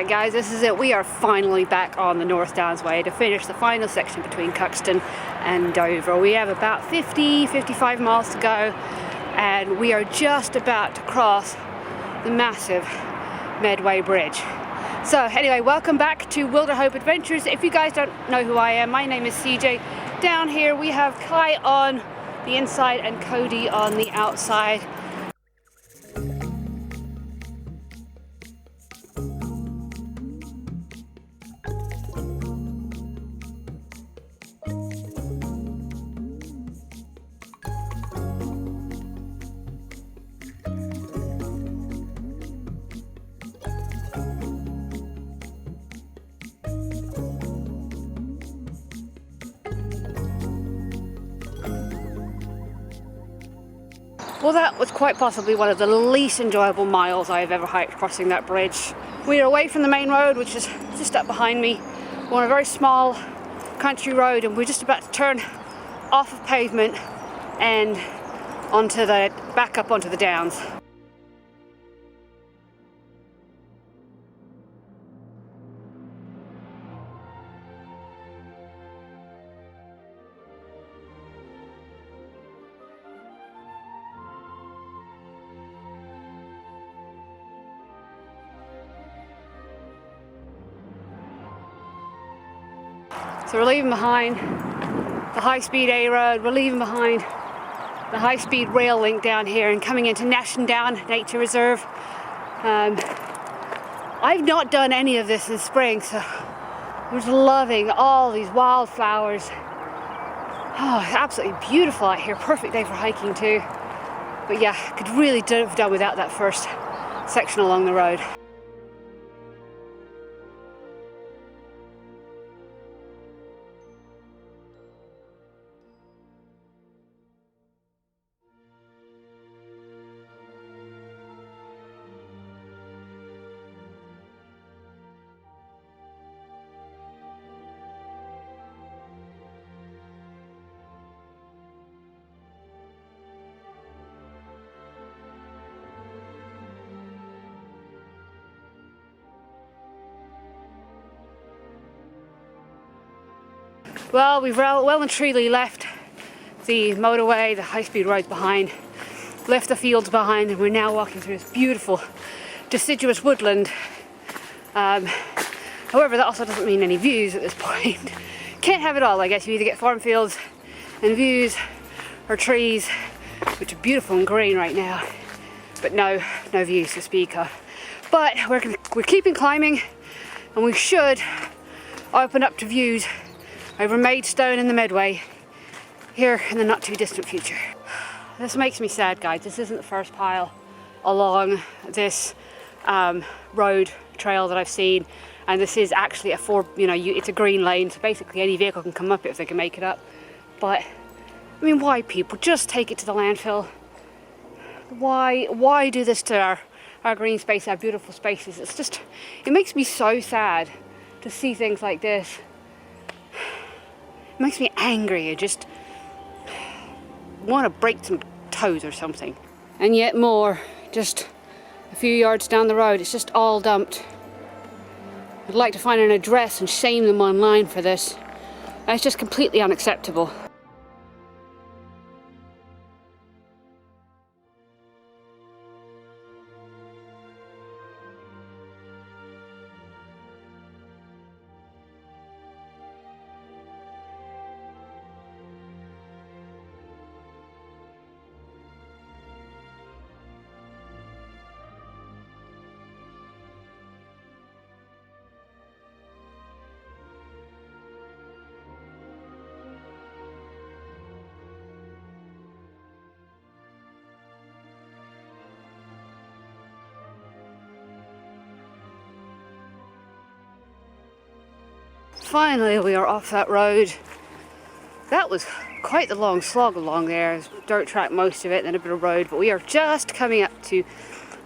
Alright guys, this is it. We are finally back on the North Downs Way to finish the final section between Cuxton and Dover. We have about 55 miles to go and we are just about to cross the massive Medway Bridge. So anyway, welcome back to Wilderhope Adventures. If you guys don't know who I am, my name is CJ. Down here we have Kai on the inside and Cody on the outside. Well, that was quite possibly one of the least enjoyable miles I've ever hiked crossing that bridge. We are away from the main road, which is just up behind me. We're on a very small country road and we're just about to turn off of pavement and back up onto the downs. So we're leaving behind the high-speed A road, we're leaving behind the high-speed rail link down here and coming into Nashen Down Nature Reserve. I've not done any of this in spring, so I'm just loving all these wildflowers. Oh, it's absolutely beautiful out here, perfect day for hiking too. But yeah, could really have done without that first section along the road. Well, we've well and truly left the motorway, the high-speed roads behind, left the fields behind, and we're now walking through this beautiful deciduous woodland. However, that also doesn't mean any views at this point. Can't have it all, I guess. You either get farm fields and views or trees, which are beautiful and green right now, but no views to speak of. But we're keeping climbing, and we should open up to views over Maidstone and the Medway here in the not too distant future. This makes me sad, guys. This isn't the first pile along this road trail that I've seen, and this is actually it's a green lane, so basically any vehicle can come up it if they can make it up. But I mean, why, people? Just take it to the landfill. Why do this to our green space, our beautiful spaces? It makes me so sad to see things like this. It makes me angry. I just want to break some toes or something. And yet more, just a few yards down the road, it's just all dumped. I'd like to find an address and shame them online for this. And it's just completely unacceptable. Finally, we are off that road. That was quite the long slog along there. It was dirt track most of it, then a bit of road, but we are just coming up to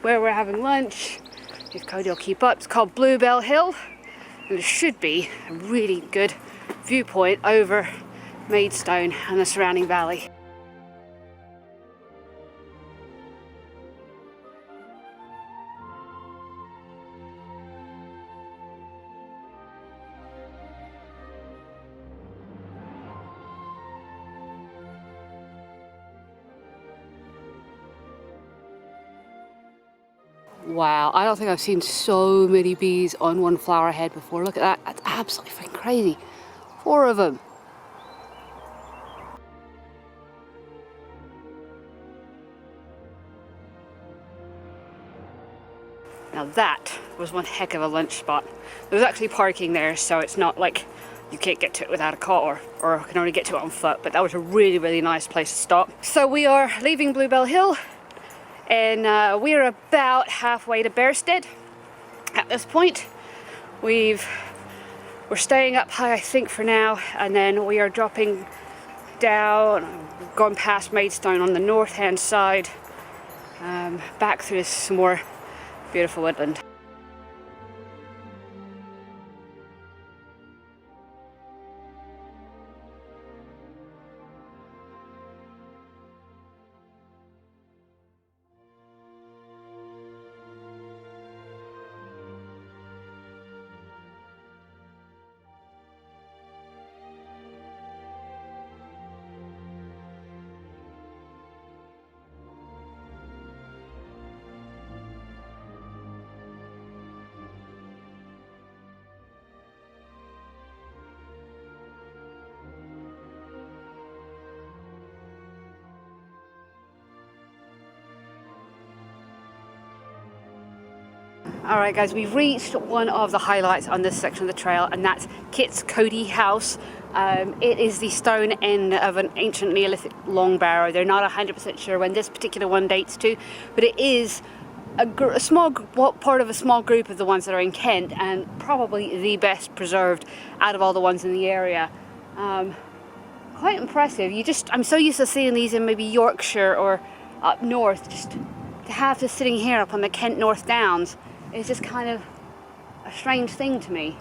where we're having lunch. If Cody will keep up, it's called Bluebell Hill, and it should be a really good viewpoint over Maidstone and the surrounding valley. Wow, I don't think I've seen so many bees on one flower head before. Look at that, that's absolutely freaking crazy. 4 of them. Now that was one heck of a lunch spot. There was actually parking there, so it's not like you can't get to it without a car or can only get to it on foot, but that was a really, really nice place to stop. So we are leaving Bluebell Hill, and we are about halfway to Bearstead at this point. We're staying up high, I think, for now, and then we are dropping down, going past Maidstone on the north hand side, back through some more beautiful woodland. Alright guys, we've reached one of the highlights on this section of the trail, and that's Kitchy House. It is the stone end of an ancient Neolithic long barrow. They're not 100% sure when this particular one dates to, but it is a small part of a small group of the ones that are in Kent, and probably the best preserved out of all the ones in the area. Quite impressive. I'm so used to seeing these in maybe Yorkshire or up north, just to have this sitting here up on the Kent North Downs. It's just kind of a strange thing to me.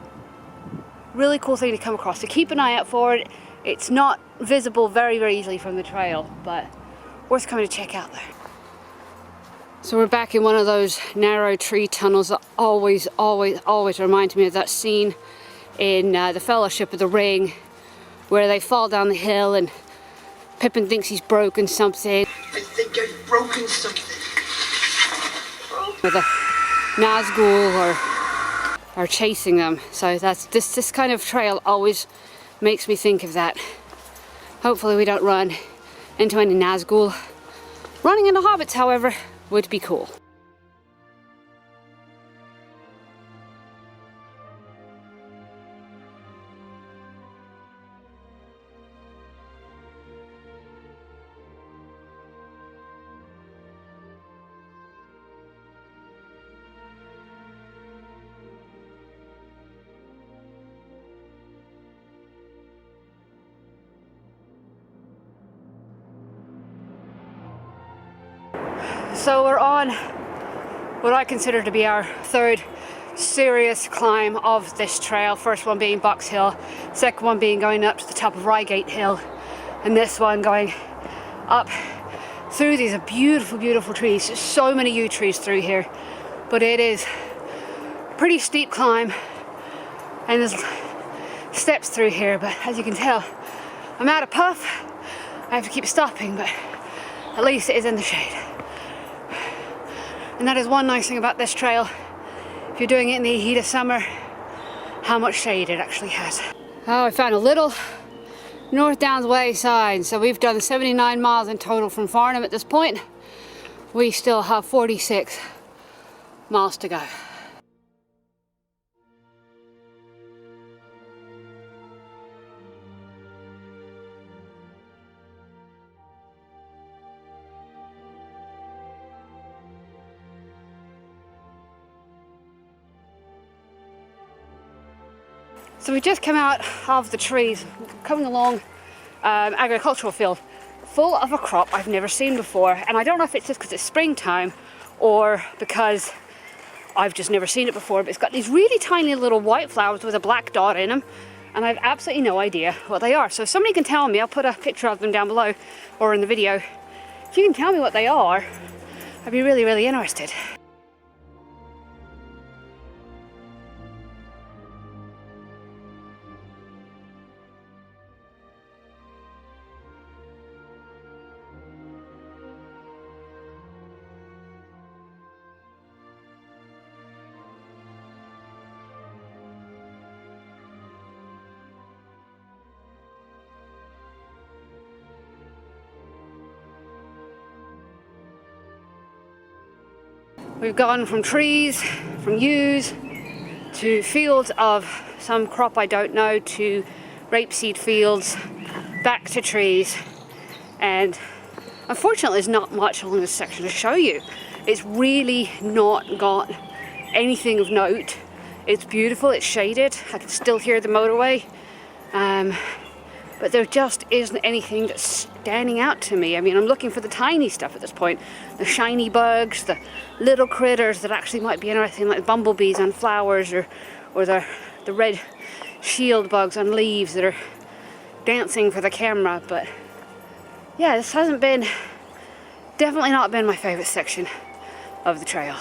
Really cool thing to come across. So keep an eye out for it. It's not visible very, very easily from the trail, but worth coming to check out there. So we're back in one of those narrow tree tunnels that always remind me of that scene in The Fellowship of the Ring, where they fall down the hill and Pippin thinks he's broken something. I think I've broken something. With a Nazgul or chasing them. So that's this kind of trail always makes me think of that. Hopefully we don't run into any Nazgul. Running into hobbits, however, would be cool. So we're on what I consider to be our third serious climb of this trail. First one being Box Hill, second one being going up to the top of Rygate Hill, and this one going up through these beautiful, beautiful trees. There's so many yew trees through here, but it is a pretty steep climb, and there's steps through here, but as you can tell, I'm out of puff. I have to keep stopping, but at least it is in the shade. And that is one nice thing about this trail, if you're doing it in the heat of summer, how much shade it actually has. Oh, I found a little North Downs Way sign. So we've done 79 miles in total from Thurnham at this point. We still have 46 miles to go. So we just come out of the trees, coming along agricultural field, full of a crop I've never seen before. And I don't know if it's just because it's springtime or because I've just never seen it before, but it's got these really tiny little white flowers with a black dot in them, and I've absolutely no idea what they are. So if somebody can tell me, I'll put a picture of them down below or in the video. If you can tell me what they are, I'd be really, really interested. We've gone from trees, from yews, to fields of some crop I don't know, to rapeseed fields, back to trees, and unfortunately there's not much along this section to show you. It's really not got anything of note. It's beautiful, it's shaded, I can still hear the motorway, but there just isn't anything that's standing out to me. I mean, I'm looking for the tiny stuff at this point, the shiny bugs, the little critters that actually might be interesting, like bumblebees on flowers, or the red shield bugs on leaves that are dancing for the camera. But yeah, this hasn't been, definitely not been my favorite section of the trail.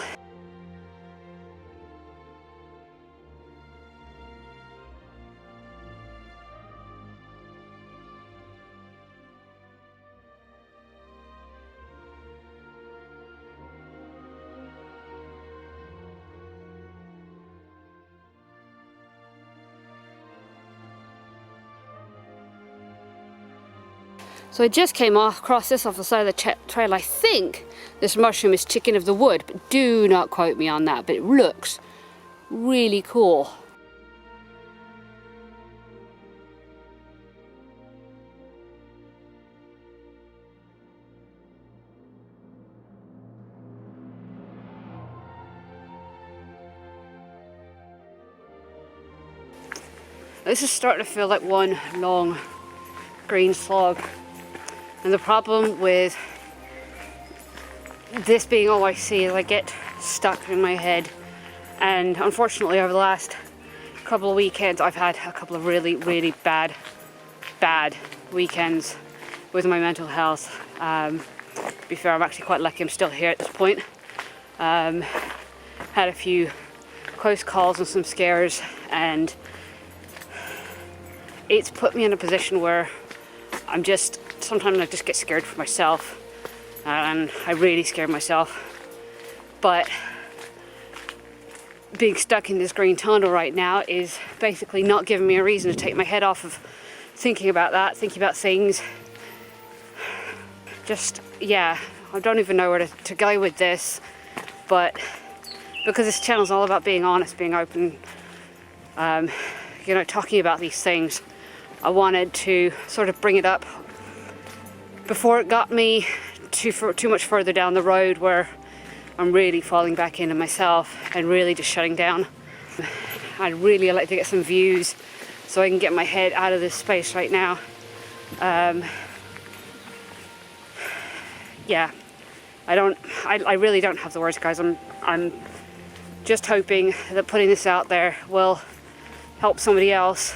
So I just came across this off the side of the trail. I think this mushroom is chicken of the wood, but do not quote me on that, but it looks really cool. This is starting to feel like one long green slog. And the problem with this being all I see is I get stuck in my head. And unfortunately over the last couple of weekends I've had a couple of really, really bad weekends with my mental health. To be fair, I'm actually quite lucky I'm still here at this point. Had a few close calls and some scares, and it's put me in a position where sometimes I just get scared for myself, and I really scared myself. But being stuck in this green tunnel right now is basically not giving me a reason to take my head off of thinking about things. Yeah, I don't even know where to go with this, but because this channel is all about being honest, being open, talking about these things, I wanted to sort of bring it up before it got me too much further down the road where I'm really falling back into myself and really just shutting down. I'd really like to get some views so I can get my head out of this space right now. Yeah, I really don't have the words, guys. I'm just hoping that putting this out there will help somebody else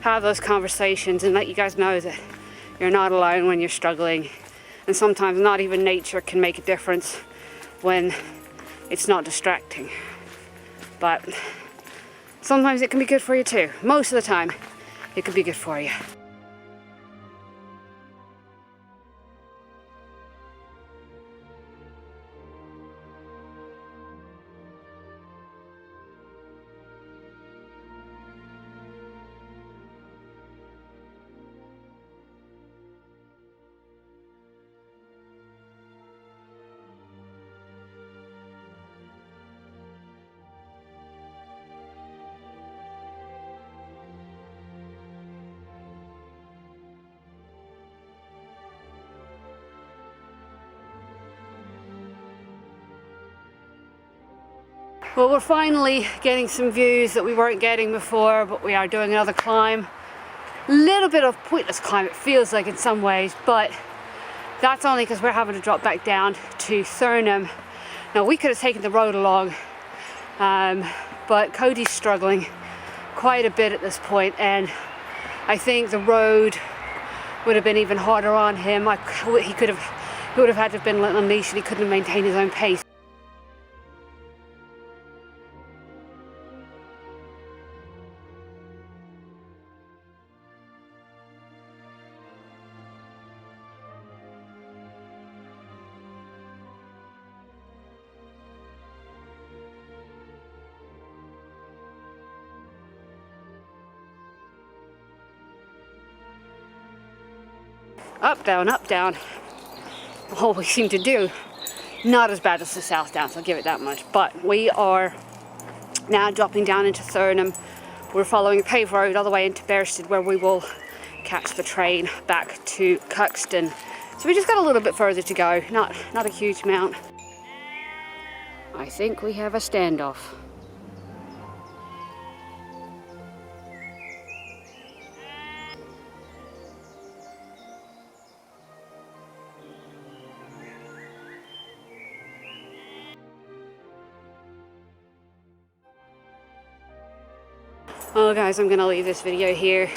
have those conversations and let you guys know that you're not alone when you're struggling. And sometimes not even nature can make a difference when it's not distracting. But sometimes it can be good for you too. Most of the time, it can be good for you. Well, we're finally getting some views that we weren't getting before, but we are doing another climb. A little bit of pointless climb, it feels like in some ways, but that's only because we're having to drop back down to Thurnham. Now, we could have taken the road along, but Cody's struggling quite a bit at this point, and I think the road would have been even harder on him. He would have had to have been unleashed, and he couldn't have maintained his own pace. Up, down, all we seem to do not as bad as the South Downs, I'll give it that much. But we are now dropping down into Thurnham. We're following a paved road all the way into Bearsted, where we will catch the train back to Cuxton. So we just got a little bit further to go, not a huge amount. I think we have a standoff. Well guys, I'm gonna leave this video here.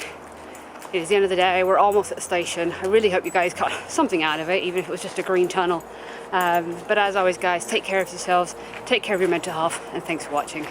It is the end of the day, we're almost at the station. I really hope you guys got something out of it, even if it was just a green tunnel. But as always guys, take care of yourselves, take care of your mental health, and thanks for watching.